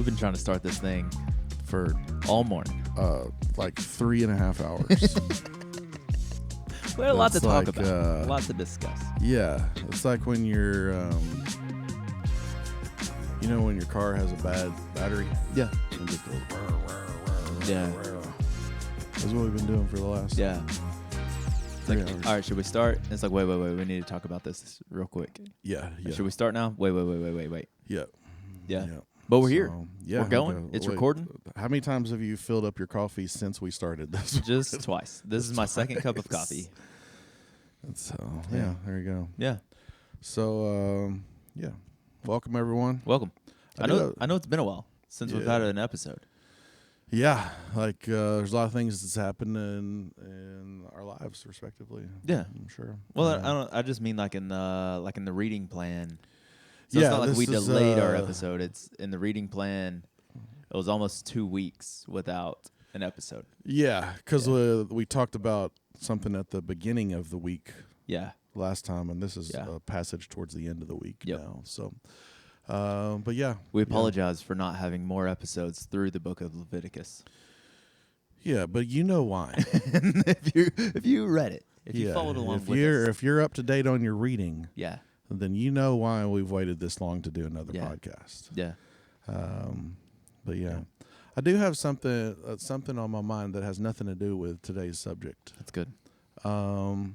We've been trying to start this thing for all morning. Like 3.5 hours. We had a lot to It's talk like, about. A lot to discuss. Yeah, it's like when you're, when your car has a bad battery. Yeah. And just goes. Yeah. That's what we've been doing for the last. Yeah. It's like, 3 hours. all right, should we start? It's like, wait. We need to talk about this real quick. Yeah. Should we start now? Wait. Yeah. Yeah. But we're here. Yeah, We're going. okay. It's Wait, recording. How many times have you filled up your coffee since we started this? Just twice. This is my second cup of coffee. So, yeah, there you go. Yeah. So, welcome everyone. Welcome. I know it's been a while since we've Yeah. had an episode. Yeah, like there's a lot of things that's happened in our lives, respectively. Yeah. I'm sure. Well, I just mean like in the reading plan. So Yeah, it's not like this we is, delayed our episode. It's in the reading plan. It was almost 2 weeks without an episode. Yeah, because we talked about something at the beginning of the week Yeah. last time, and this is a passage towards the end of the week now. So, but yeah. We apologize for not having more episodes through the book of Leviticus. Yeah, but you know why. if you read it, if you followed along with us. If you're up to date on your reading, Yeah. then you know why we've waited this long to do another podcast. Yeah. But I do have something on my mind that has nothing to do with today's subject. That's good. There's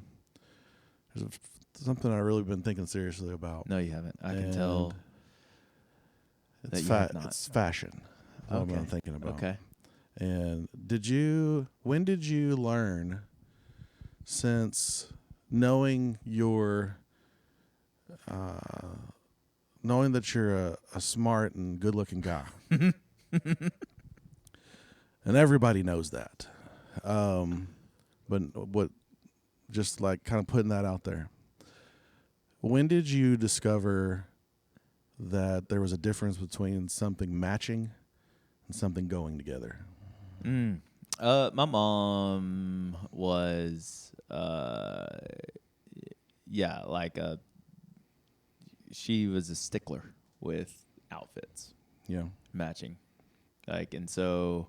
something I've really been thinking seriously about. No, you haven't. I can tell that you have not. It's fashion. That's what I'm thinking about. Okay. And when did you learn, since knowing that you're a smart and good-looking guy, and everybody knows that, but just like kind of putting that out there, when did you discover that there was a difference between something matching and something going together? My mom was, she was a stickler with outfits. Yeah. Matching. And so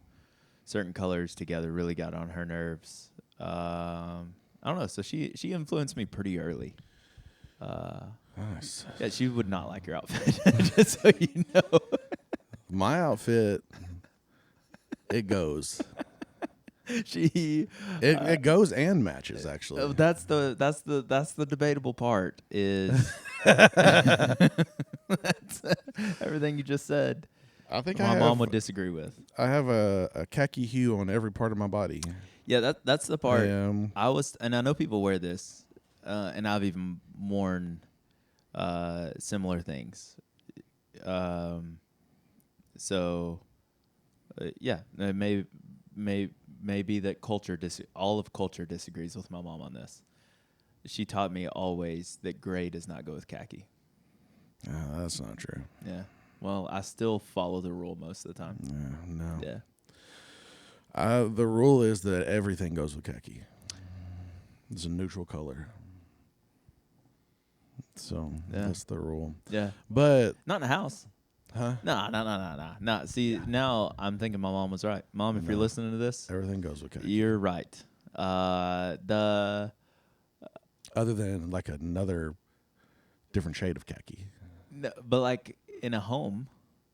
certain colors together really got on her nerves. I don't know. So she influenced me pretty early. Nice. Yeah, she would not like your outfit, just so you know. My outfit, it goes. It goes and matches, actually. That's the debatable part. Is that's everything you just said. I think my mom would disagree with. I have a khaki hue on every part of my body. Yeah, that's the part. And I know people wear this, and I've even worn similar things. Maybe that all of culture disagrees with my mom on this. She taught me always that gray does not go with khaki. That's not true. Yeah. Well, I still follow the rule most of the time. No. Yeah. The rule is that everything goes with khaki. It's a neutral color. So that's the rule. Yeah. But not in the house. Huh? No. See, now I'm thinking my mom was right. Mom, if you're listening to this, everything goes with khaki. You're right. Other than like another different shade of khaki. No, but like in a home,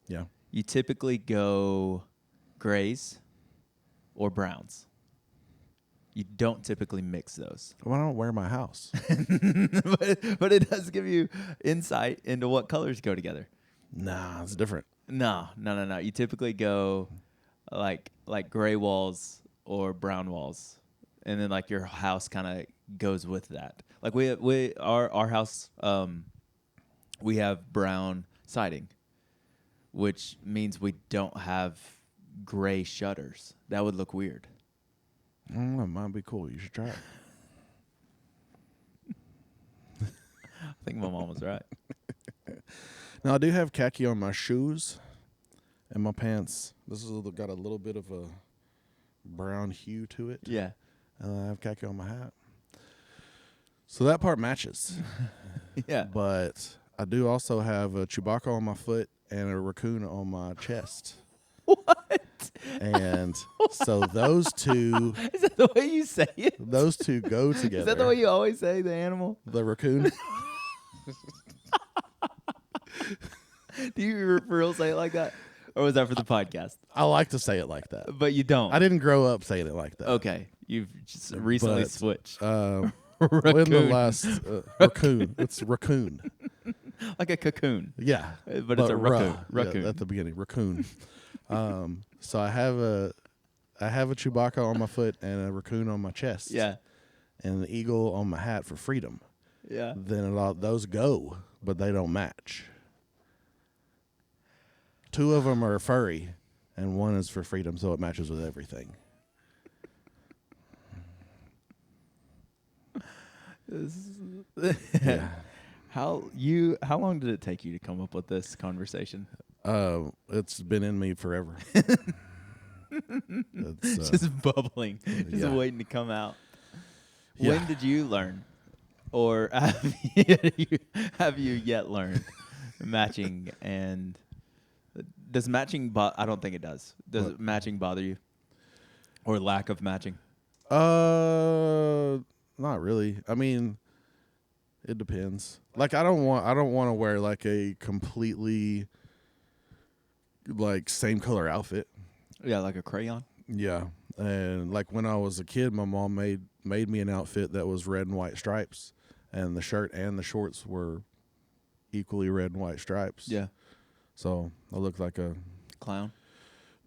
yeah, you typically go grays or browns. You don't typically mix those. Well, I don't wear my house. but it does give you insight into what colors go together. Nah, it's different. No. You typically go like gray walls or brown walls, and then like your house kind of goes with that. Like our house, we have brown siding, which means we don't have gray shutters. That would look weird. I don't know, it might be cool. You should try it. I think my mom was right. Now, I do have khaki on my shoes and my pants. This has got a little bit of a brown hue to it. Yeah. I have khaki on my hat. So that part matches. Yeah. But I do also have a Chewbacca on my foot and a raccoon on my chest. What? And so those two Is that the way you say it? go together. Is that the way you always say the animal? The raccoon. Do you for real say it like that? Or was that for the podcast? I like to say it like that. But you don't. I didn't grow up saying it like that. Okay. You've just recently But, switched. When the last raccoon. It's raccoon. Like a cocoon. Yeah. But it's a raccoon. Yeah, at the beginning. Raccoon. So I have a Chewbacca on my foot and a raccoon on my chest. Yeah. And an eagle on my hat for freedom. Yeah. Then those go, but they don't match. 2 of them are furry, and 1 is for freedom, so it matches with everything. Yeah. How long did it take you to come up with this conversation? It's been in me forever. It's, Just bubbling, just waiting to come out. Yeah. When did you learn, or have you yet learned matching? And does matching? I don't think it does. Does matching bother you, or lack of matching? Not really. I mean, it depends. Like I don't want to wear like a completely like same color outfit. Yeah, like a crayon. Yeah. And like when I was a kid, my mom made me an outfit that was red and white stripes, and the shirt and the shorts were equally red and white stripes. Yeah. So I looked like a clown.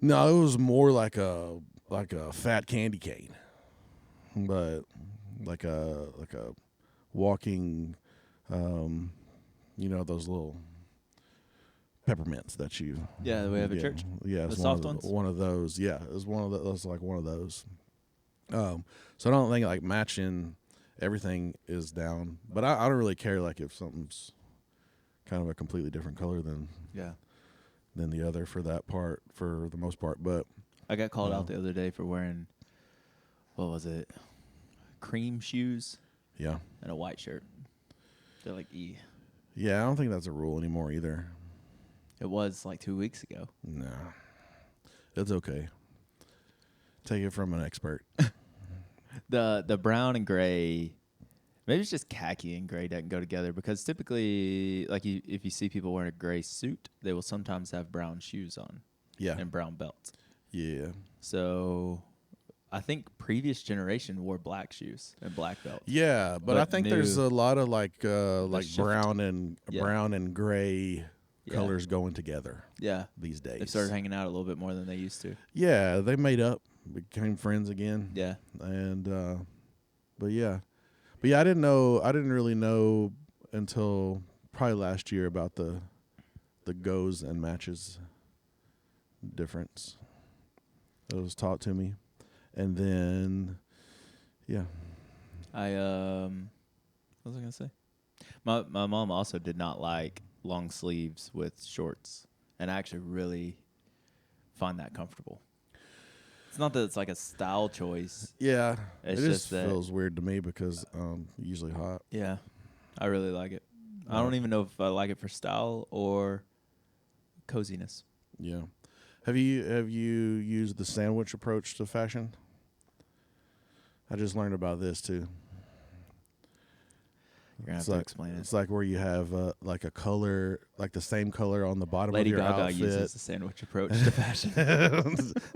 No, it was more like a fat candy cane, but like a walking, those little peppermints that you. Yeah, that we have at church. Yeah, the it's soft ones. One of those. Yeah, it was one of those. Like one of those. So I don't think like matching everything is down, but I don't really care like if something's kind of a completely different color than the other for that part, for the most part. But I got called out the other day for wearing, what was it, cream shoes? Yeah. And a white shirt. They're like E. Yeah, I don't think that's a rule anymore either. It was like 2 weeks ago. Nah, it's okay. Take it from an expert. The brown and gray, maybe it's just khaki and gray doesn't go together, because typically, like if you see people wearing a gray suit, they will sometimes have brown shoes on. Yeah. And brown belts. Yeah. So I think previous generation wore black shoes and black belts. Yeah, but I think there's a lot of like brown and gray colors going together. Yeah. These days. They've started hanging out a little bit more than they used to. Yeah, they made up, became friends again. Yeah. And but yeah, I didn't really know until probably last year about the goes and matches difference. It was taught to me. And then yeah. What was I gonna say? My mom also did not like long sleeves with shorts, and I actually really find that comfortable. It's not that it's like a style choice. Yeah, it's it just just feels weird to me because usually hot. Yeah, I really like it. I don't even know if I like it for style or coziness. Yeah. Have you used the sandwich approach to fashion? I just learned about this too. You're gonna have to explain it. It's like where you have like a color, like the same color on the bottom Lady of your Gaga outfit. uses the sandwich approach to fashion.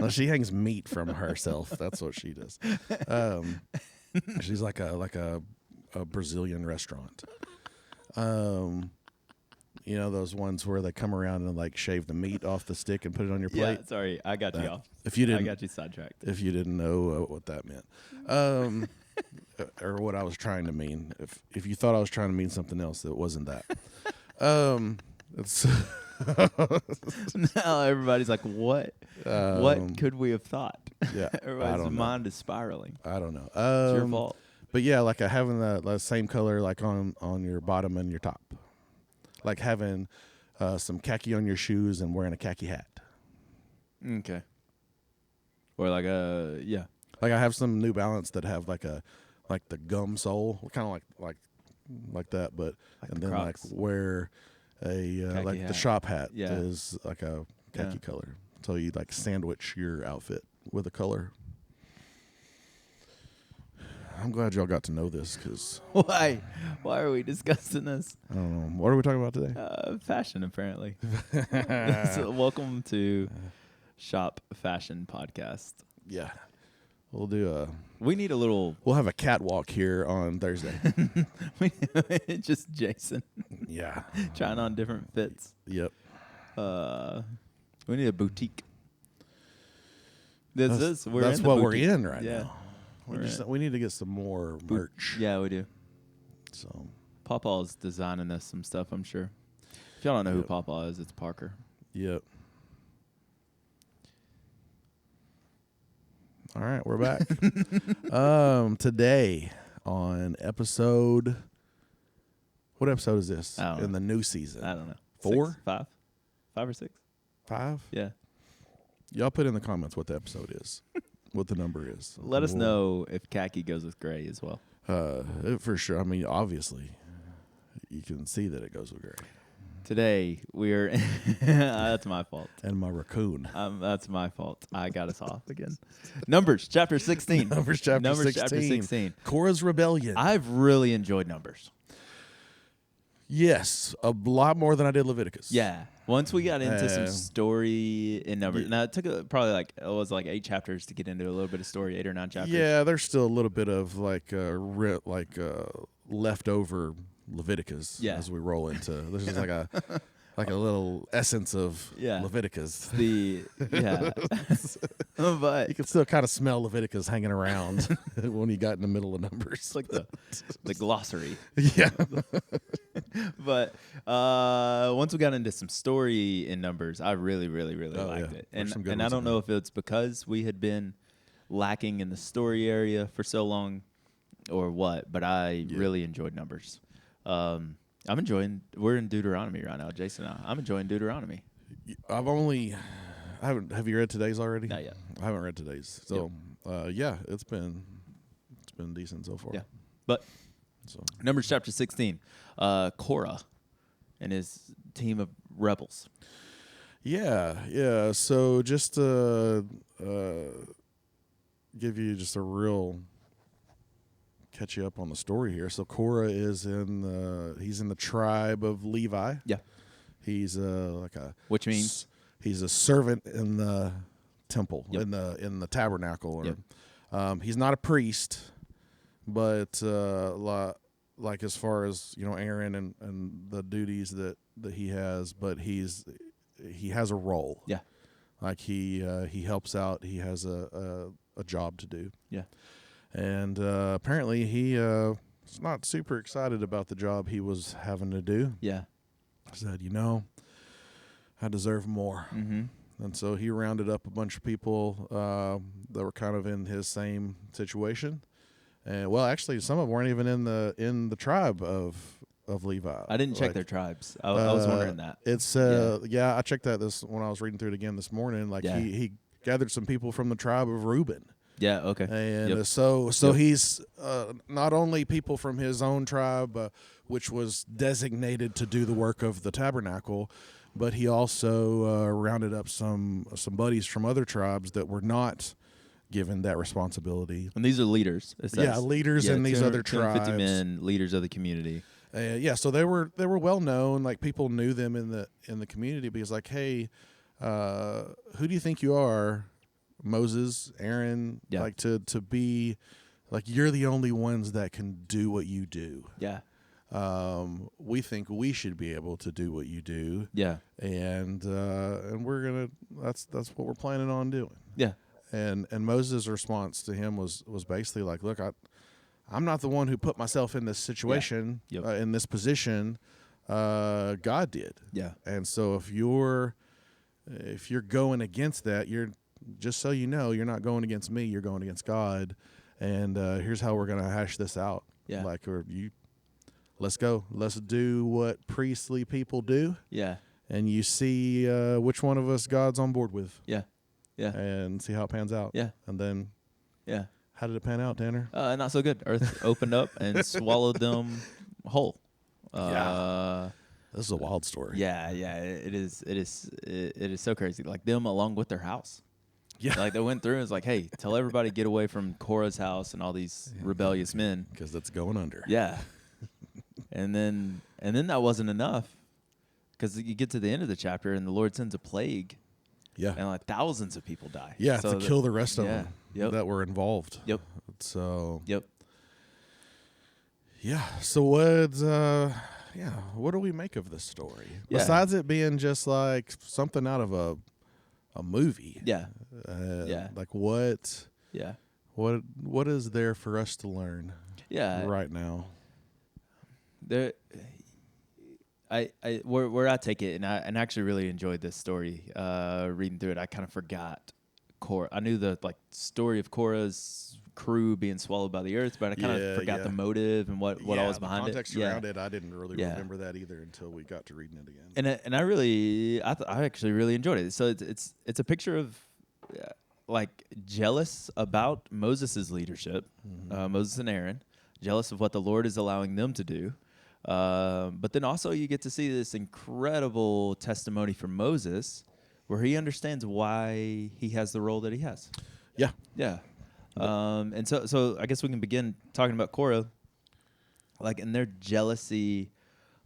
Well, she hangs meat from herself. That's what she does. She's like a Brazilian restaurant. You know those ones where they come around and like shave the meat off the stick and put it on your plate. Yeah, sorry, I got you off. If you didn't, I got you sidetracked. If you didn't know what that meant, or what I was trying to mean, if you thought I was trying to mean something else, it wasn't that. It's now everybody's like, what? What could we have thought? Yeah, everybody's mind is spiraling. I don't know. It's your fault. But yeah, like having the same color like on your bottom and your top. Like having some khaki on your shoes and wearing a khaki hat. Okay. Or like yeah. Like I have some New Balance that have like the gum sole, kind of like that, but like and the then Crocs. like wear like hat. the shop hat Yeah. is like a khaki color. So you like sandwich your outfit with a color. I'm glad y'all got to know this because Why are we discussing this? I don't know. What are we talking about today? Fashion, apparently. So welcome to Shop Fashion Podcast. Yeah. We'll do We need a little. We'll have a catwalk here on Thursday. Just Jason Yeah. trying on different fits. Yep. We need a boutique. That's We're what in the we're boutique. in right Yeah. now. We need to get some more merch. Yeah, we do. So Pawpaw's designing us some stuff, I'm sure. If y'all don't know who Yep. Pawpaw is, it's Parker. Yep. All right, we're back. Today on episode. What episode is this I don't know. in the new season? I don't know. 4? 6, 5? 5 or 6? 5? Yeah. Y'all put in the comments what the episode is, what the number is. Let us know if khaki goes with gray as well. For sure. I mean, obviously, you can see that it goes with gray. Today, we're... That's my fault. And my raccoon. That's my fault. I got us off again. Numbers, chapter 16. Numbers chapter 16. Korah's rebellion. I've really enjoyed Numbers. Yes, a lot more than I did Leviticus. Yeah. Once we got into some story in Numbers. Now, it took probably like 8 chapters to get into a little bit of story, 8 or 9 chapters. Yeah, there's still a little bit of leftover Leviticus as we roll into. There's just like a little essence of Leviticus. But you can still kind of smell Leviticus hanging around when you got in the middle of Numbers. It's like the glossary. Yeah. But once we got into some story in Numbers, I really liked it. And I don't know if it's because we had been lacking in the story area for so long or what, but I really enjoyed Numbers. We're in Deuteronomy right now, Jason and I'm enjoying Deuteronomy. Have you read today's already? Not yet. I haven't read today's. So, it's been decent so far. Yeah. But Numbers chapter 16, Korah and his team of rebels. Yeah. So just to give you just a real catch you up on the story here. So Korah is he's in the tribe of Levi. Yeah. He's which means he's a servant in the temple, Yep. in the tabernacle. Yep. He's not a priest, but like as far as Aaron and the duties that he has, but he has a role. Yeah. Like he helps out. He has a job to do. Yeah. And apparently he was not super excited about the job he was having to do. Yeah. Said, I deserve more. Mm-hmm. And so he rounded up a bunch of people that were kind of in his same situation. And actually, some of them weren't even in the tribe of Levi. I didn't check their tribes. I was wondering that. It's I checked that when I was reading through it again this morning. He gathered some people from the tribe of Reuben. Yeah, okay. And so he's not only people from his own tribe, which was designated to do the work of the tabernacle, but he also rounded up some buddies from other tribes that were not given that responsibility. And these are leaders. Leaders in these other tribes. 250 men, leaders of the community. So they were well known. Like people knew them in the community because hey, who do you think you are? Moses, Aaron, to be you're the only ones that can do what you do. Yeah. We think we should be able to do what you do. Yeah. And we're that's what we're planning on doing. Yeah. And Moses' response to him was basically look, I'm not the one who put myself in this situation, in this position. God did. Yeah. And so if you're going against that, just so you know, you're not going against me, you're going against God. And here's how we're going to hash this out. Yeah. Let's go. Let's do what priestly people do. Yeah. And you see which one of us God's on board with. Yeah. Yeah. And see how it pans out. Yeah. And then yeah. How did it pan out, Tanner? Not so good. Earth opened up and swallowed them whole. This is a wild story. Yeah, it is. It is so crazy. Like them along with their house. Yeah. Like they went through and was like, hey, tell everybody get away from Korah's house and all these rebellious men. Because that's going under. Yeah. and then that wasn't enough, because you get to the end of the chapter and the Lord sends a plague. Yeah. And like thousands of people die. Yeah, to kill the rest of yeah, them that were involved. Yep. So. Yep. Yeah. So what do we make of this story? Yeah. Besides it being just like something out of a movie. Yeah. Like what? Yeah. What is there for us to learn? Yeah. Right now. There. Where I take it, and I actually really enjoyed this story. Reading through it, I kind of forgot Korah. I knew the story of Korah's crew being swallowed by the earth, but I kind of forgot the motive and what all was behind it. Context around it, I didn't really remember that either until we got to reading it again. And I actually really enjoyed it. So it's a picture of like jealous about Moses' leadership, Moses and Aaron, jealous of what the Lord is allowing them to do. But then also you get to see this incredible testimony from Moses, where he understands why he has the role that he has. Yeah. Yeah. And so I guess we can begin talking about Korah, like in their jealousy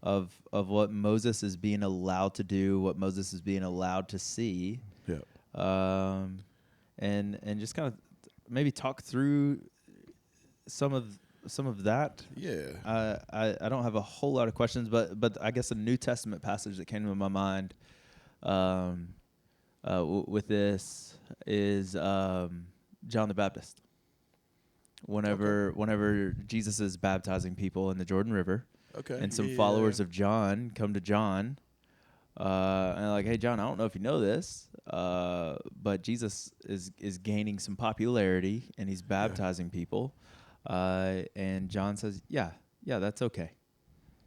of what Moses is being allowed to do, what Moses is being allowed to see. Yeah. And just kind of maybe talk through some of that. Yeah. I don't have a whole lot of questions, but I guess a New Testament passage that came to my mind with this is John the Baptist. Whenever Jesus is baptizing people in the Jordan River, and some followers of John come to John, and they're like, "Hey, John, I don't know if you know this, but Jesus is gaining some popularity, and he's baptizing people." And John says, "Yeah, that's okay.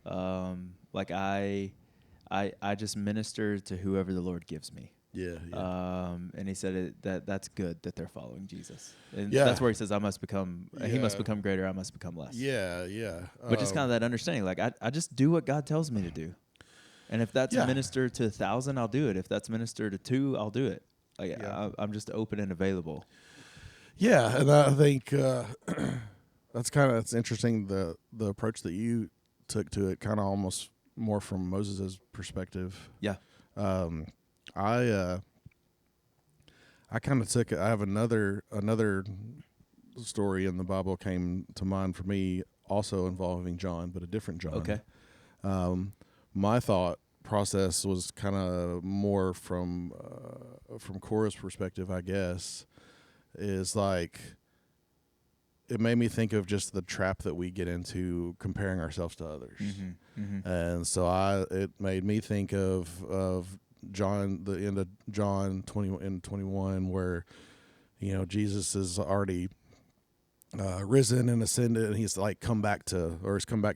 Like I just minister to whoever the Lord gives me." Yeah. And he said that's good that they're following Jesus, and Yeah. that's where he says, "I must become. He must become greater. I must become less." Yeah. Yeah. But just kind of that understanding, like I just do what God tells me to do, and if that's minister to 1,000, I'll do it. If that's minister to 2, I'll do it. Like I'm just open and available. Yeah, and I think that's interesting. The approach that you took to it, kind of almost more from Moses' perspective. Yeah. I kind of took it. I have another story in the Bible came to mind for me, also involving John, but a different John. Okay. My thought process was kind of more from Korah's perspective, I guess, is like it made me think of just the trap that we get into comparing ourselves to others. Mm-hmm. Mm-hmm. And so it made me think of John, the end of John 20 and 21, where, Jesus is already risen and ascended, and he's like come back to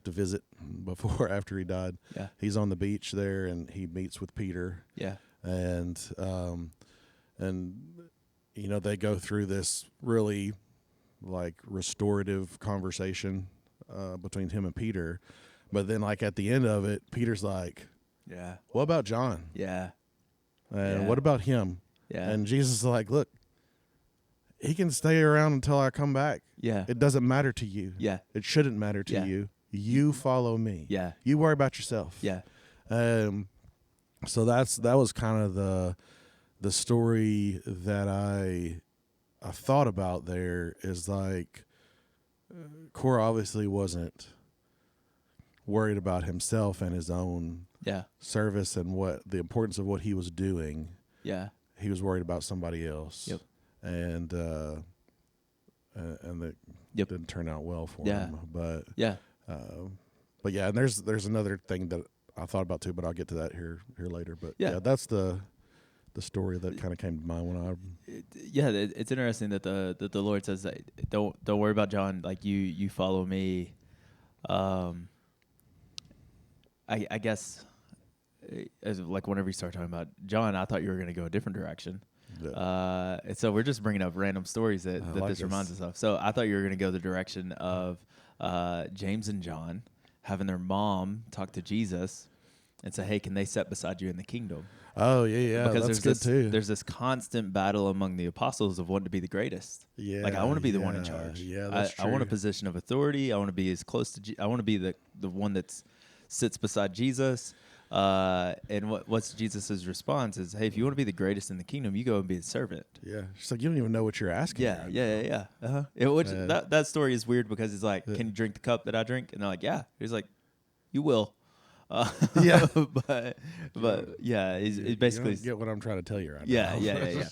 visit after he died. Yeah. He's on the beach there, and he meets with Peter. Yeah. And they go through this really like restorative conversation between him and Peter. But then like at the end of it, Peter's like, Yeah. "What about John? Yeah. And what about him?" Yeah. And Jesus is like, "Look, he can stay around until I come back. Yeah. It doesn't matter to you. Yeah. It shouldn't matter to you. You follow me. Yeah. You worry about yourself." Yeah. So that was kind of the story that I thought about there, is like Korah obviously wasn't worried about himself and his own service and what the importance of what he was doing. Yeah. He was worried about somebody else. Yep. And that didn't turn out well for him. But yeah, and there's another thing that I thought about too, but I'll get to that here later. But that's the story that kind of came to mind when I. It's interesting that the Lord says that don't worry about John, like you follow me. I guess as like whenever you start talking about John, I thought you were going to go a different direction. Yeah. And so we're just bringing up random stories that this reminds us of. So I thought you were going to go the direction of James and John having their mom talk to Jesus and say, hey, can they sit beside you in the kingdom? Oh yeah, Because that's good too. there's this constant battle among the apostles of wanting to be the greatest. Yeah, Like I want to be the one in charge. Yeah, that's I true. want a position of authority. I want to be as close to. I want to be the one that sits beside Jesus. And what's Jesus's response is, hey, if you want to be the greatest in the kingdom, you go and be a servant. Yeah, it's like you don't even know what you're asking. Yeah, right yeah. Which that story is weird because it's like, can you drink the cup that I drink? And they're like, yeah. He's like, you will. Yeah, but yeah, it basically you don't get what I'm trying to tell you right yeah, now. yeah.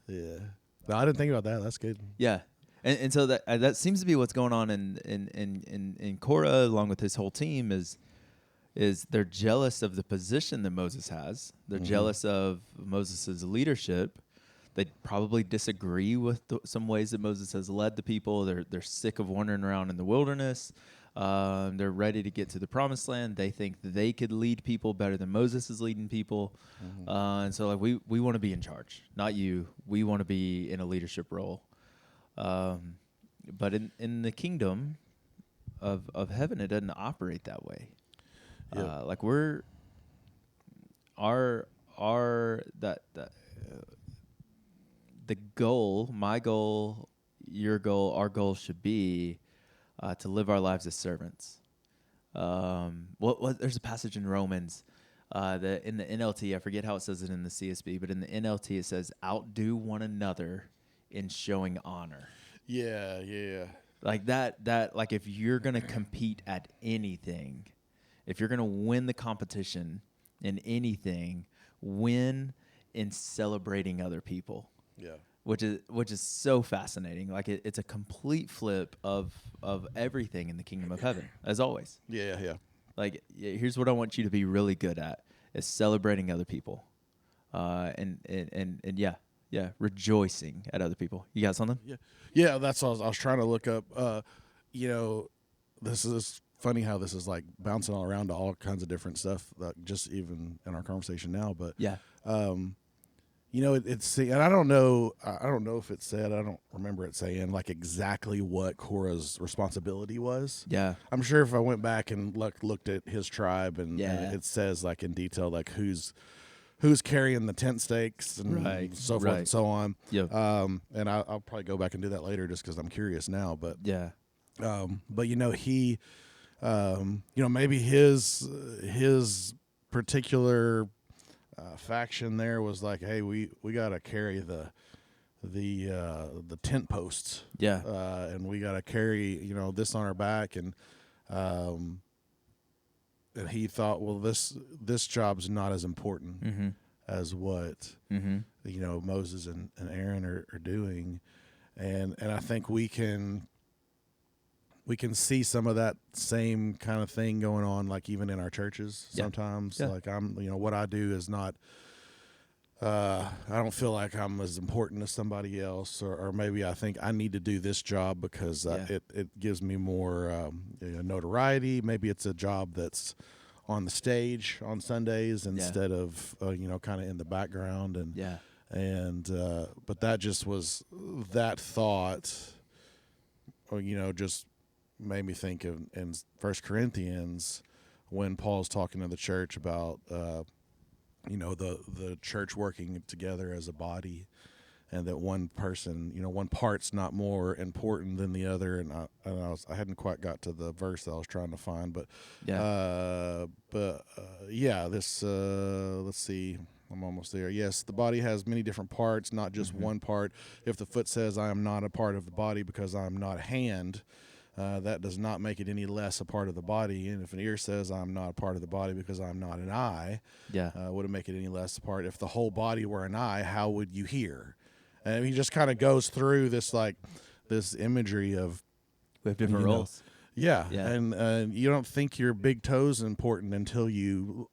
Yeah. No, I didn't think about that. That's good. Yeah, and so that seems to be what's going on in Korah along with his whole team is they're jealous of the position that Moses has. They're jealous of Moses' leadership. They probably disagree with some ways that Moses has led the people. They're sick of wandering around in the wilderness. They're ready to get to the promised land. They think that they could lead people better than Moses is leading people. And so like we want to be in charge, not you. We want to be in a leadership role. But in the kingdom of heaven, it doesn't operate that way. Yep. Like we're the goal, my goal, your goal, our goal should be to live our lives as servants. There's a passage in Romans that in the NLT, I forget how it says it in the CSB, but in the NLT it says, outdo one another in showing honor. Yeah. Like that like if you're going to compete at anything, if you're going to win the competition in anything, win in celebrating other people. Yeah. Which is so fascinating. Like it's a complete flip of everything in the kingdom of heaven, as always. Yeah. Like here's what I want you to be really good at is celebrating other people, and rejoicing at other people. You got something? Yeah. That's what I was trying to look up. This is funny how this is like bouncing all around to all kinds of different stuff. Just even in our conversation now, but yeah. It's and I don't know if it said, I don't remember it saying like exactly what Korah's responsibility was. Yeah. I'm sure if I went back and looked at his tribe and it says like in detail like who's carrying the tent stakes and so forth and so on. Yep. And I'll probably go back and do that later just because I'm curious now. But yeah. But he, maybe his particular faction there was like, hey, we got to carry the tent posts. Yeah. And we got to carry, this on our back. And he thought, well, this job's not as important as what, Moses and Aaron are doing. And I think we can see some of that same kind of thing going on, like even in our churches sometimes. Yeah. Like what I do is not, I don't feel like I'm as important as somebody else, or maybe I think I need to do this job because it gives me more notoriety. Maybe it's a job that's on the stage on Sundays instead of, kind of in the background. But that just was that thought, just made me think of in 1 Corinthians when Paul's talking to the church about the church working together as a body, and that one person, one part's not more important than the other. And I hadn't quite got to the verse that I was trying to find, but let's see. I'm almost there. Yes, the body has many different parts, not just one part. If the foot says, I am not a part of the body because I am not a hand, that does not make it any less a part of the body. And if an ear says, I'm not a part of the body because I'm not an eye, would it make it any less a part? If the whole body were an eye, how would you hear? And he just kind of goes through this imagery of we have different roles. Yeah. And you don't think your big toe's important until you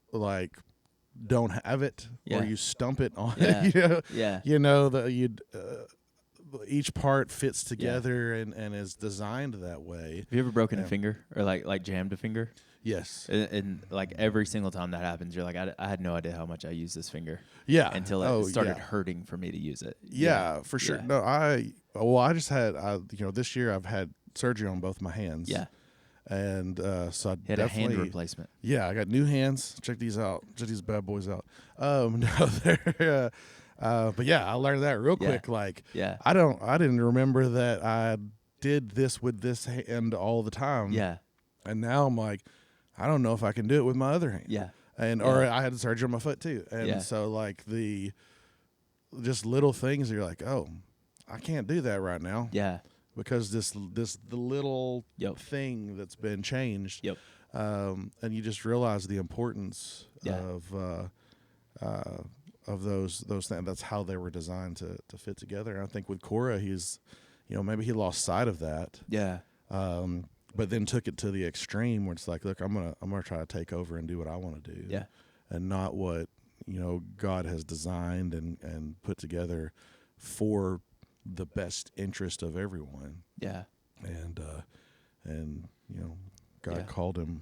don't have it or you stump it on it. Each part fits together and is designed that way. Have you ever broken a finger or like jammed a finger? Yes. And like every single time that happens, you're like, I had no idea how much I use this finger. Yeah. Until it started hurting for me to use it. Yeah, for sure. No, I just had, this year I've had surgery on both my hands. Yeah. And so I He had a hand definitely, replacement. yeah, I got new hands. Check these out. Check these bad boys out. No, they're, but yeah, I learned that real Yeah. quick. Like, Yeah. I didn't remember that I did this with this hand all the time. Yeah. And now I'm like, I don't know if I can do it with my other hand. Yeah. And, Yeah. or I had surgery on my foot too. And Yeah. so like just little things you're like, oh, I can't do that right now. Yeah. Because the little Yep. thing that's been changed. Yep. And you just realize the importance Yeah. of those things. That's how they were designed to fit together. And I think with Korah, he's, maybe he lost sight of that. Yeah. But then took it to the extreme where it's like, look, I'm gonna try to take over and do what I want to do. Yeah. And not what God has designed and put together for the best interest of everyone. Yeah. And God Yeah. called him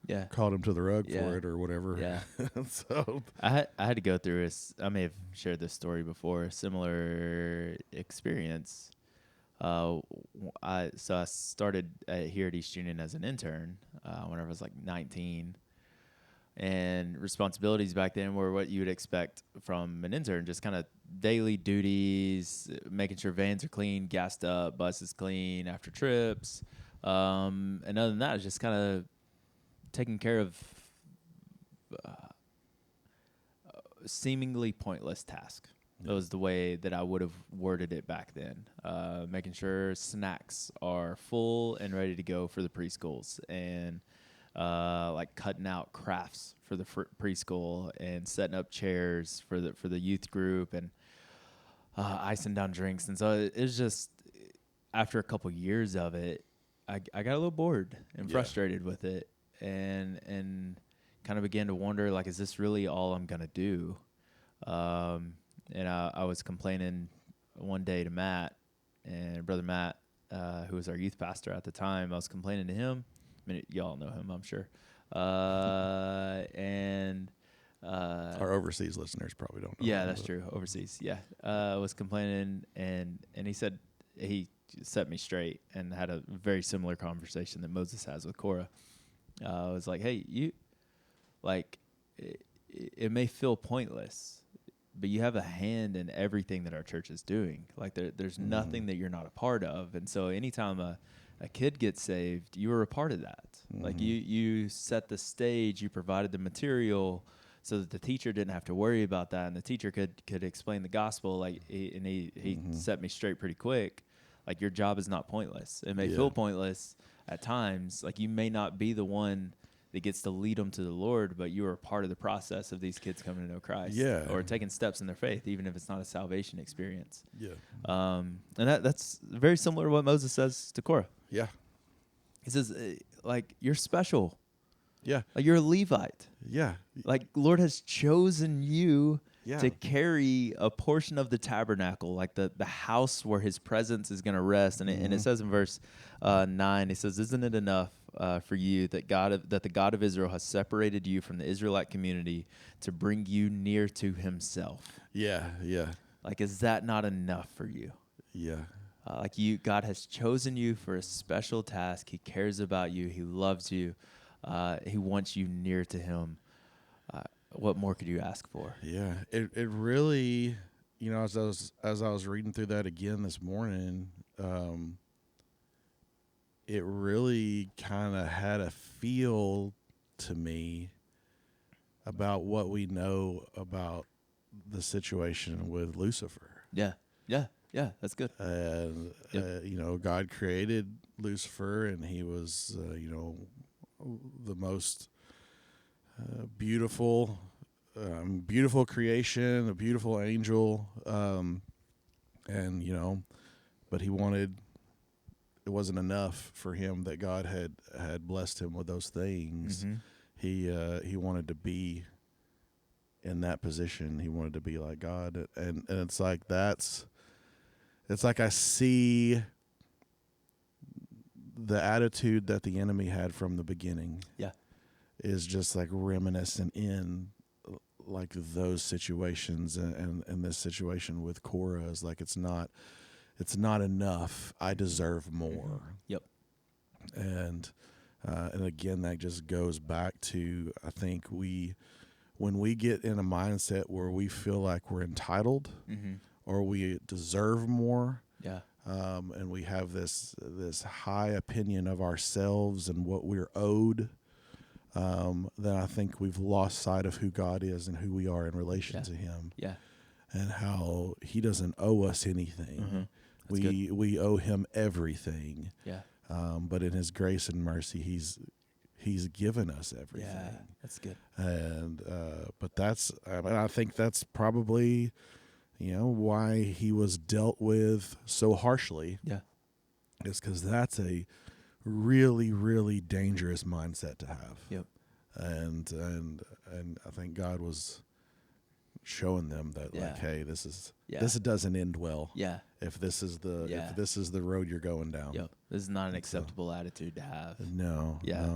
Yeah. to the rug Yeah. for it or whatever. Yeah. So I had to go through I may have shared this story before, a similar experience. I started here at East Union as an intern whenever I was like 19, and responsibilities back then were what you would expect from an intern, just kind of daily duties, making sure vans are clean, gassed up, buses clean after trips, and other than that, it's just kind of taking care of seemingly pointless task. That was the way that I would have worded it back then. Making sure snacks are full and ready to go for the preschools, and like cutting out crafts for the preschool, and setting up chairs for the youth group, and icing down drinks. And so it was just, after a couple years of it, I got a little bored and frustrated with it, and kind of began to wonder, like, is this really all I'm gonna do? And I was complaining one day to Matt, and Brother Matt, who was our youth pastor at the time. I was complaining to him. I mean, y'all know him, I'm sure. And our overseas listeners probably don't know. Yeah, that's true. Overseas, yeah. I was complaining, and he said, he set me straight and had a very similar conversation that Moses has with Korah. I was like, hey, you, like, it may feel pointless, but you have a hand in everything that our church is doing. Like, there's nothing that you're not a part of. And so anytime a kid gets saved, you were a part of that. Like, you set the stage, you provided the material so that the teacher didn't have to worry about that, and the teacher could explain the gospel. Like, he set me straight pretty quick. Like, your job is not pointless. It may feel pointless at times. Like, you may not be the one that gets to lead them to the Lord, but you are a part of the process of these kids coming to know Christ, or taking steps in their faith, even if it's not a salvation experience. Yeah. And that's very similar to what Moses says to Korah. Yeah. He says, like, you're special. Yeah. Like, you're a Levite. Yeah. Like, Lord has chosen you Yeah. to carry a portion of the tabernacle, like the house where his presence is going to rest. And it says in verse 9, it says, isn't it enough for you that the God of Israel has separated you from the Israelite community to bring you near to himself? Yeah. Yeah. Like, is that not enough for you? Yeah. Like, God has chosen you for a special task. He cares about you. He loves you. He wants you near to him. What more could you ask for? Yeah, it really, as I was reading through that again this morning, it really kind of had a feel to me about what we know about the situation with Lucifer. Yeah, that's good. And God created Lucifer, and he was the most beautiful creation, a beautiful angel, but it wasn't enough for him that God had blessed him with those things. He wanted to be in that position. He wanted to be like God, and it's like it's like I see the attitude that the enemy had from the beginning. Yeah. Is just like reminiscent in like those situations, and this situation with Korah is like, it's not enough. I deserve more. Yep. And And again, that just goes back to, I think when we get in a mindset where we feel like we're entitled or we deserve more, Yeah. and we have this high opinion of ourselves and what we're owed, then I think we've lost sight of who God is and who we are in relation to Him. Yeah. And how He doesn't owe us anything. We owe Him everything. Yeah. But in His grace and mercy, He's given us everything. Yeah, that's good. And but I think that's probably, why He was dealt with so harshly. Yeah. Is because that's a really, really dangerous mindset to have. Yep. And I think God was showing them that, like, hey, this doesn't end well. Yeah. If this is the road you're going down. Yep. This is not an acceptable attitude to have. No. Yeah.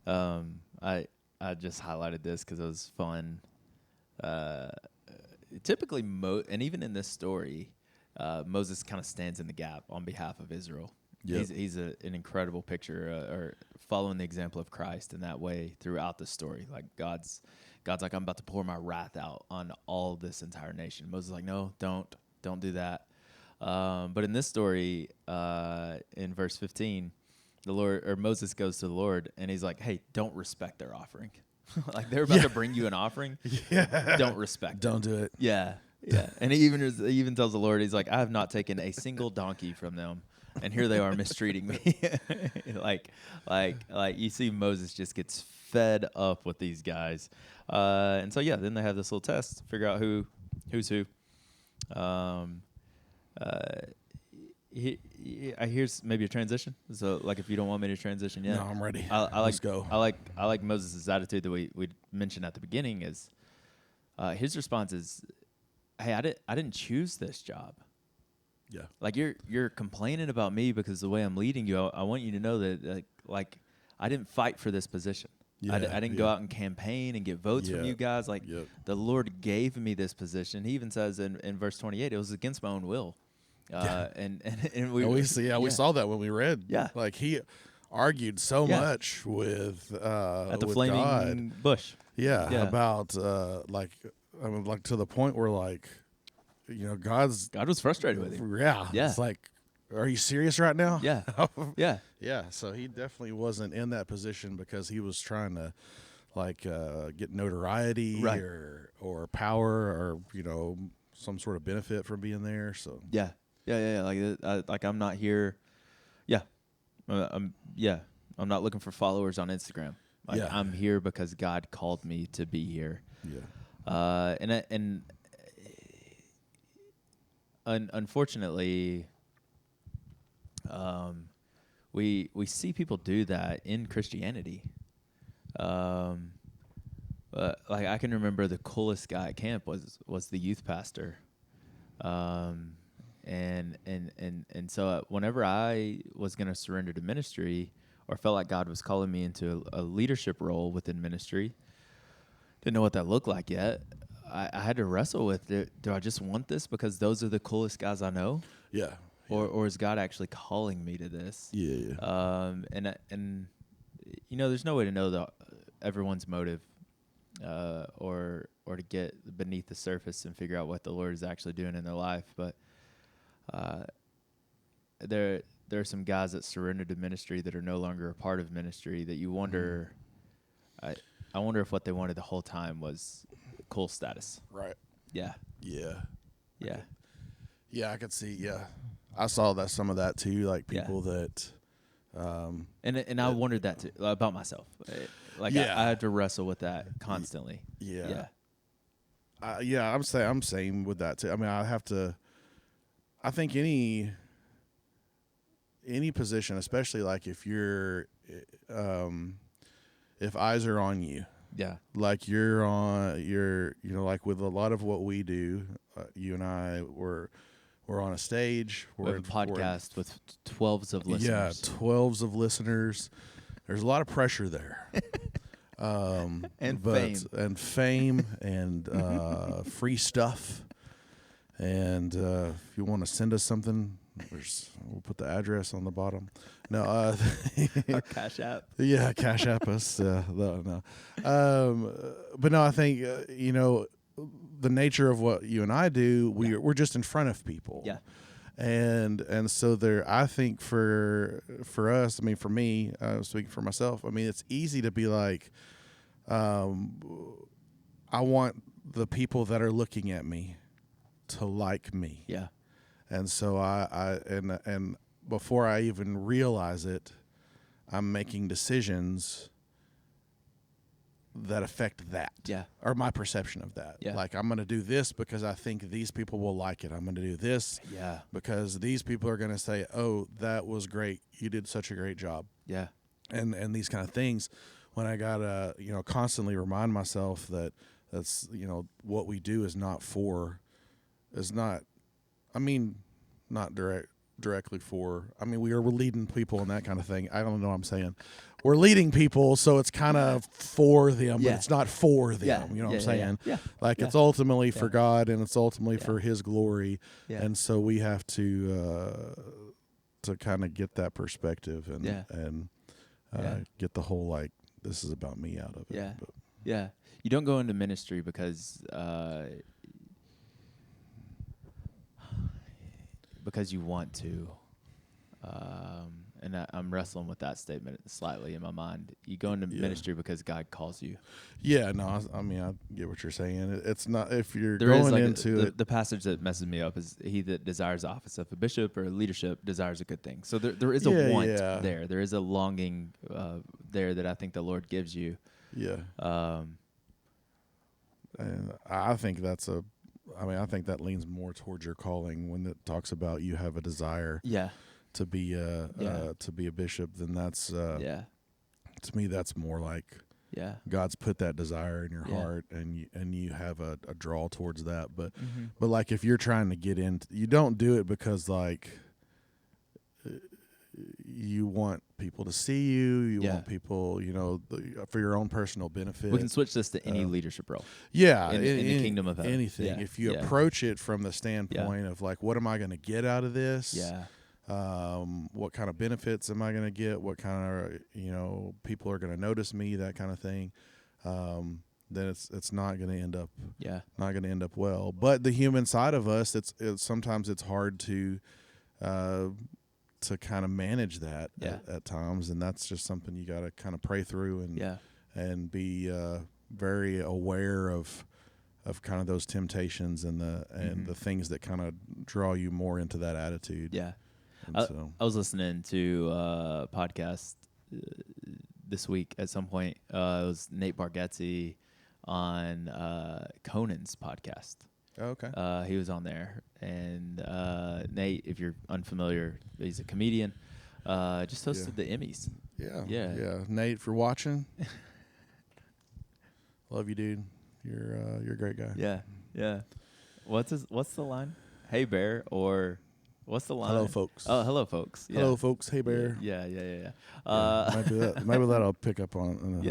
No. I just highlighted this because it was fun. Typically, and even in this story, Moses kind of stands in the gap on behalf of Israel. Yep. He's an incredible picture, or following the example of Christ in that way throughout the story. Like God's like, I'm about to pour my wrath out on all this entire nation. Moses is like, no, don't do that. But in this story, in verse 15, Moses goes to the Lord and he's like, hey, don't respect their offering. Like they're about to bring you an offering. Yeah. Don't respect. Don't do it. Yeah. Yeah. And he even tells the Lord, he's like, I have not taken a single donkey from them. And here they are mistreating me. like you see Moses just gets fed up with these guys. And so, then they have this little test to figure out who's who. Here's maybe a transition. So, like, if you don't want me to transition yet. No, I'm ready. Let's go. I like Moses' attitude that we mentioned at the beginning is, his response is, hey, I didn't choose this job. Yeah. Like you're complaining about me because the way I'm leading you. I want you to know that like I didn't fight for this position. Yeah, I didn't go out and campaign and get votes from you guys. Like the Lord gave me this position. He even says in verse 28, it was against my own will. And we saw that when we read. Yeah. Like he argued so much with at the with flaming God. bush. Yeah. About to the point where God was frustrated with him. Yeah. It's like, are you serious right now? Yeah. Yeah. Yeah. So he definitely wasn't in that position because he was trying to get notoriety or power or, some sort of benefit from being there. So yeah. Like I'm not here. Yeah. I'm not looking for followers on Instagram. I'm here because God called me to be here. Yeah. Unfortunately, we see people do that in Christianity. Like I can remember the coolest guy at camp was the youth pastor. And so whenever I was going to surrender to ministry or felt like God was calling me into a leadership role within ministry, didn't know what that looked like yet. I had to wrestle with it. Do I just want this because those are the coolest guys I know? Yeah. Or is God actually calling me to this? Yeah. And there's no way to know everyone's motive, or to get beneath the surface and figure out what the Lord is actually doing in their life. But there are some guys that surrendered to ministry that are no longer a part of ministry that you wonder. I wonder if what they wanted the whole time was cool status. Right. Yeah. Yeah. Yeah. Yeah, I could see. Yeah, I saw some of that too. Like people that, and I wondered that too about myself. I had to wrestle with that constantly. Yeah. I'm same with that too. I mean, I think any position, especially like if you're, if eyes are on you. Yeah. Like like with a lot of what we do, you and I we're on a stage. We're a podcast with 12s of listeners. Yeah, 12s of listeners. There's a lot of pressure there. And fame and free stuff. And if you want to send us something, We'll put the address on the bottom. No, Our Cash App. yeah, Cash App us. No. But no, I think the nature of what you and I do, we're just in front of people. Yeah. And so there, I think for us, I mean, for me, speaking for myself, I mean, it's easy to be like, I want the people that are looking at me to like me. Yeah. And so and before I even realize it, I'm making decisions that affect that. Yeah. Or my perception of that. Yeah. Like, I'm going to do this because I think these people will like it. I'm going to do this because these people are going to say, "Oh, that was great. You did such a great job." Yeah. And these kind of things, when I got to, constantly remind myself that that's, what we do is not directly for, I mean, we're leading people and that kind of thing. I don't know what I'm saying. We're leading people, so it's kind of for them, but it's not for them. Yeah. You know what I'm saying? Yeah. Like, it's ultimately for God, and it's ultimately for His glory. Yeah. And so we have to kind of get that perspective and get the whole, like, this is about me out of it. Yeah. But, Yeah. You don't go into ministry because you want to. And I'm wrestling with that statement slightly in my mind. You go into ministry because God calls you. Yeah, no, I mean, I get what you're saying. It's not, if you're There going is like into it. The passage that messes me up is he that desires the office of a bishop or leadership desires a good thing. So there is a want there. There is a longing there that I think the Lord gives you. Yeah. And I think I think that leans more towards your calling when it talks about you have a desire to be a bishop. Then that's to me, that's more like God's put that desire in your heart, and you have a draw towards that. But but like, if you're trying to get in, you don't do it because like you want people to see you. You want people, for your own personal benefit. We can switch this to any leadership role. Yeah, in the kingdom of heaven. Anything. Yeah. If you approach it from the standpoint of like, what am I going to get out of this? Yeah. What kind of benefits am I going to get? What kind of people are going to notice me? That kind of thing. Then it's not going to end up well. But the human side of us, it's sometimes it's hard to kind of manage that at times, and that's just something you got to kind of pray through and be very aware of kind of those temptations and the things that kind of draw you more into that attitude. Yeah. I was listening to a podcast this week at some point. It was Nate Bargatze on Conan's podcast. Oh, okay. He was on there, and Nate, if you're unfamiliar, he's a comedian. Just hosted the Emmys. Yeah. Nate, if you're watching, love you, dude. You're a great guy. Yeah. What's the line? Hey, Bear, or what's the line? Hello, folks. Oh, hello, folks. Yeah. Hello, folks. Hey, Bear. Yeah. Maybe that'll pick up on.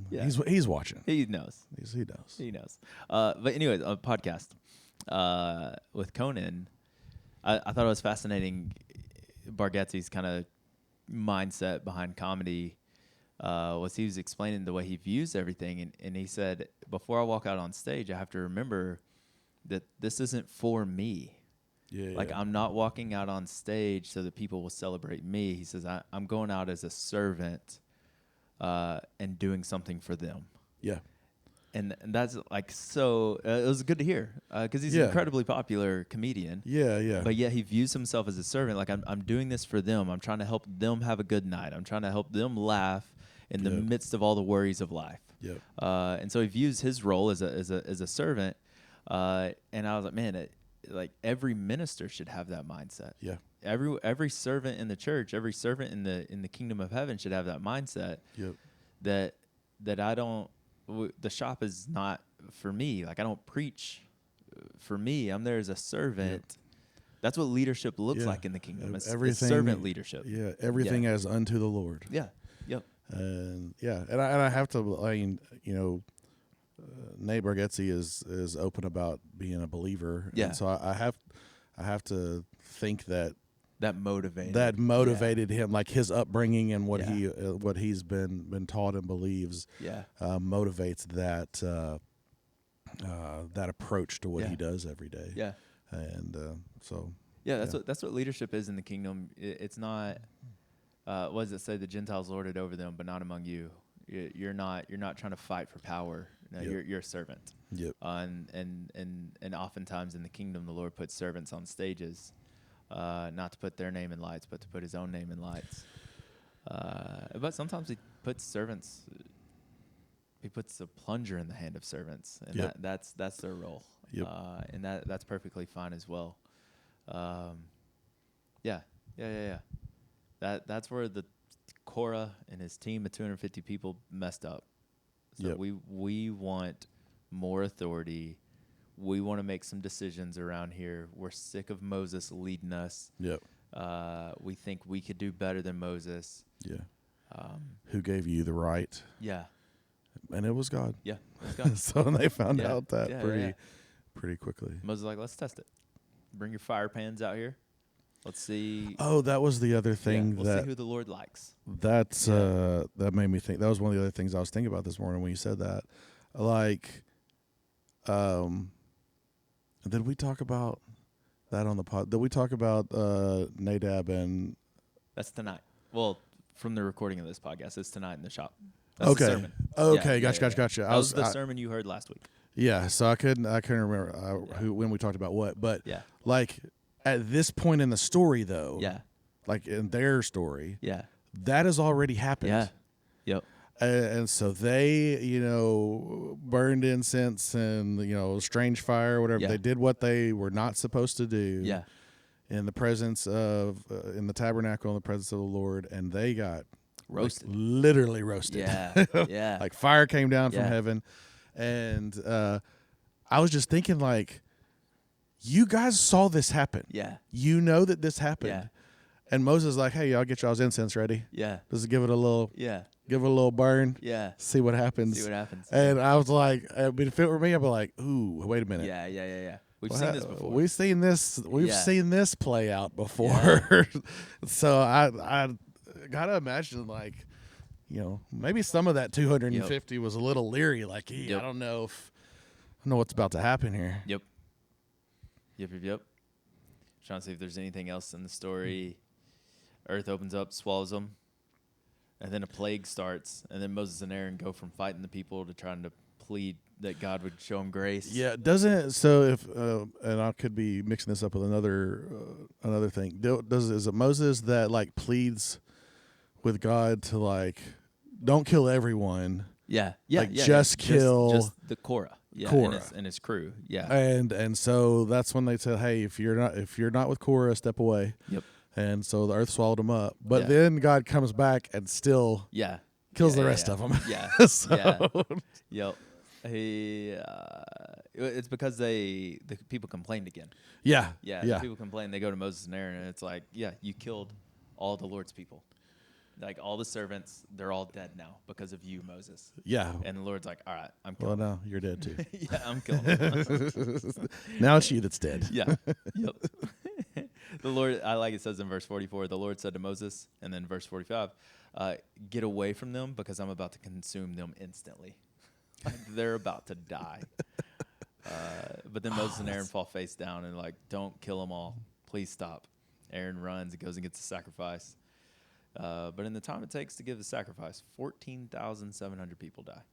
Yeah. He's watching. He knows. He knows. But anyways, a podcast with Conan. I thought it was fascinating. Bargatze's kind of mindset behind comedy was he was explaining the way he views everything, and he said, before I walk out on stage, I have to remember that this isn't for me. I'm not walking out on stage so that people will celebrate me. He says, I'm going out as a servant and doing something for them. Yeah. And that's like, so it was good to hear because he's an incredibly popular comedian. Yeah. But yet he views himself as a servant. Like, I'm doing this for them. I'm trying to help them have a good night. I'm trying to help them laugh in the midst of all the worries of life. Yep. And so he views his role as a servant. And I was like, man, like every minister should have that mindset. Yeah. Every servant in the church, every servant in the kingdom of heaven should have that mindset. Yep. That I don't. The shop is not for me. Like, I don't preach for me. I'm there as a servant. Yep. That's what leadership looks like in the kingdom. It's servant leadership. Yeah, everything as unto the Lord. Yeah. Yep. And I have to. I mean, Nate Bargatze is open about being a believer. Yeah. And so I have to think that that motivated. that motivated him, like his upbringing and what Yeah. what he's been taught and believes Yeah. motivates that approach to what Yeah. he does every day. Yeah. And so Yeah, that's what leadership is in the kingdom. It's not what does it say? The Gentiles lord it over them, but not among you. You're not trying to fight for power. No, Yep. you're a servant. Yep. And oftentimes in the kingdom, the Lord puts servants on stages, not to put their name in lights, but to put His own name in lights. But sometimes He puts servants. He puts a plunger in the hand of servants, and Yep. that's their role. Yep. And that's perfectly fine as well. Yeah. That's where the Korah and his team of 250 people messed up. So Yep. we want more authority. We want to make some decisions around here. We're sick of Moses leading us. Yep. We think we could do better than Moses. Yeah. Who gave you the right? Yeah. And it was God. Yeah. Let's go. So they found Yeah. out that Yeah, pretty quickly. Moses was like, let's test it. Bring your fire pans out here. Let's see. Oh, that was the other thing we'll see who the Lord likes. that made me think. That was one of the other things I was thinking about this morning when you said that. Like, did we talk about that on the pod? Did we talk about Nadab and? That's tonight. Well, from the recording of this podcast, it's tonight in the shop. That's Okay. the sermon. Okay. Yeah, Gotcha. That was the sermon you heard last week. Yeah. So I couldn't remember when we talked about what, but Yeah. like at this point in the story though, Yeah. like in their story, Yeah. that has already happened. Yeah. Yep. And so they, burned incense and, strange fire, whatever. Yeah. They did what they were not supposed to do Yeah. in the presence of, in the tabernacle, in the presence of the Lord. And they got Roasted. like, literally roasted. Yeah. Yeah. Like fire came down from Yeah. heaven. And I was just thinking, like, you guys saw this happen. Yeah. You know that this happened. Yeah. And Moses is like, hey, y'all get y'all's incense ready. Yeah. Just give it a little burn. Yeah. See what happens. See what happens. And I was like, if it were me, I'd be like, ooh, wait a minute. Yeah. We've seen this before. We've seen this. We've Yeah. seen this play out before. So I gotta imagine, like, maybe some of that 250 was a little leery. Like, I don't know what's about to happen here. Yep. Trying to see if there's anything else in the story. Earth opens up, swallows them, and then a plague starts. And then Moses and Aaron go from fighting the people to trying to plead that God would show them grace. Yeah, doesn't so if and I could be mixing this up with another thing. Is it Moses that like pleads with God to like don't kill everyone? Yeah. Just kill just the Korah. Yeah, Korah. and his crew. Yeah. And so that's when they said, hey, if you're not with Korah, step away. Yep. And so the earth swallowed them up. But Yeah. then God comes back and still kills the rest of them. Yeah. So- Yep. It's because the people complained again. Yeah. The people complain. They go to Moses and Aaron, and it's like, you killed all the Lord's people. Like all the servants, they're all dead now because of you, Moses. Yeah. And the Lord's like, all right, I'm Well, killing no, you're dead too. yeah, I'm killing them. Now it's you that's dead. Yeah. Yep. The Lord, I like it says in verse 44, the Lord said to Moses, and then verse 45, get away from them because I'm about to consume them instantly. Like they're about to die. But then Moses and Aaron fall face down and like, don't kill them all. Please stop. Aaron runs and goes and gets the sacrifice. But in the time it takes to give the sacrifice, 14,700 people die.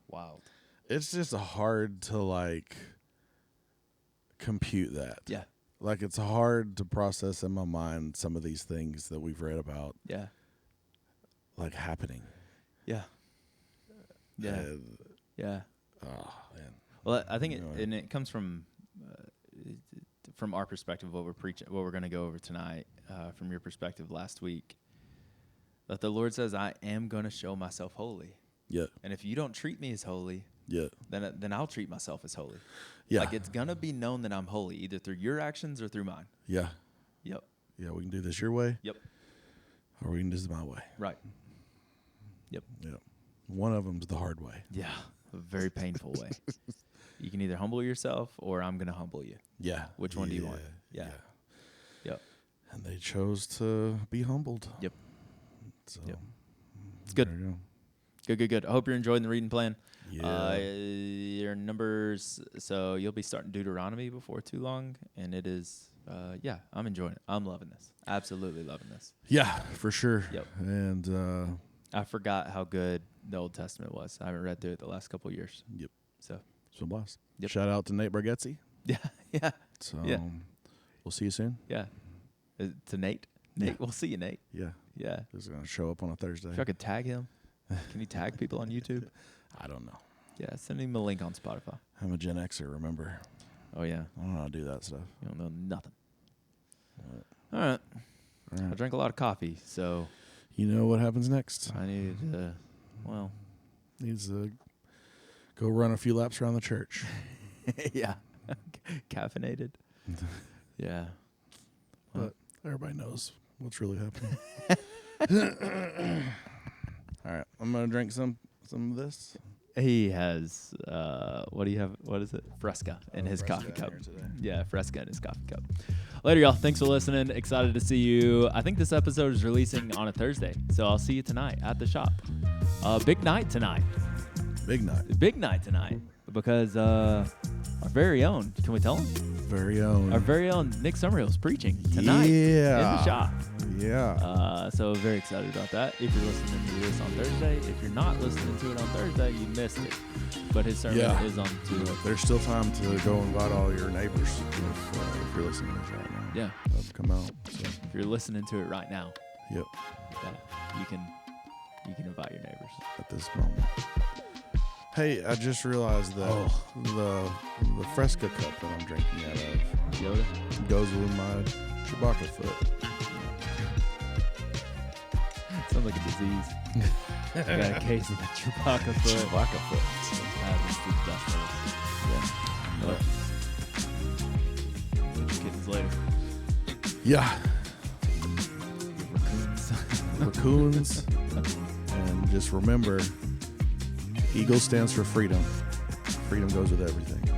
Wild. It's just hard to like compute that. Yeah. Like it's hard to process in my mind some of these things that we've read about. Yeah. Like happening. Yeah. Yeah. And, Yeah. oh man. Well, I think it comes from our perspective, what we're going to go over tonight, from your perspective last week, that the Lord says, I am going to show myself holy. Yeah. And if you don't treat me as holy, then I'll treat myself as holy. Yeah. Like it's going to be known that I'm holy, either through your actions or through mine. Yeah. Yep. Yeah, we can do this your way. Yep. Or we can do this my way. Right. Yep. Yeah. One of them's the hard way. Yeah. A very painful way. You can either humble yourself or I'm going to humble you. Yeah. Which one do you want? Yeah. Yep. And they chose to be humbled. Yep. So Yep. It's good. there you Good. I hope you're enjoying the reading plan. go. Yeah. Your numbers, so you'll be starting Deuteronomy before too long, and it is, I'm enjoying it. I'm loving this. Absolutely loving this. Yeah, for sure. Yep. And I forgot how good the Old Testament was. I haven't read through it the last couple of years. Yep. So, it's been a blast. Yep. Shout out to Nate Bargatze. yeah. So Yeah. we'll see you soon. Yeah. To Nate. Yeah. We'll see you, Nate. Yeah. Yeah. He's going to show up on a Thursday. If I could tag him. Can you tag people on YouTube? I don't know. Yeah, send him a link on Spotify. I'm a Gen Xer, remember? Oh, yeah. I don't know how to do that stuff. You don't know nothing. All right. I drank a lot of coffee, so You know what happens next? I needed to, Needs to go run a few laps around the church. yeah. Caffeinated. Yeah. But everybody knows what's really happening. All right. I'm going to drink some of this. He has, what do you have? What is it? Fresca in his Fresca coffee cup. here today. Yeah, Fresca in his coffee cup. Later, y'all. Thanks for listening. Excited to see you. I think this episode is releasing on a Thursday, so I'll see you tonight at the shop. Big night tonight. Big night. Big night tonight because our very own, can we tell him? Very own. Our very own Nick Summerhill's preaching tonight in the shop. Yeah. So very excited about that. If you're listening to this on Thursday, if you're not listening to it on Thursday, you missed it. But his sermon is on Tuesday. There's still time to go invite all your neighbors if you're listening to this right now. Yeah. They'll come out. So. If you're listening to it right now, Yep. you can invite your neighbors. At this moment. Hey, I just realized that the Fresca cup that I'm drinking out of Yoda goes with my Chewbacca foot. sounds like a disease. I got a case of the Chewbacca foot. Chewbacca foot. Yeah. Put your kids later. Yeah. Raccoons. Raccoons. And just remember, Eagle stands for freedom. Freedom goes with everything.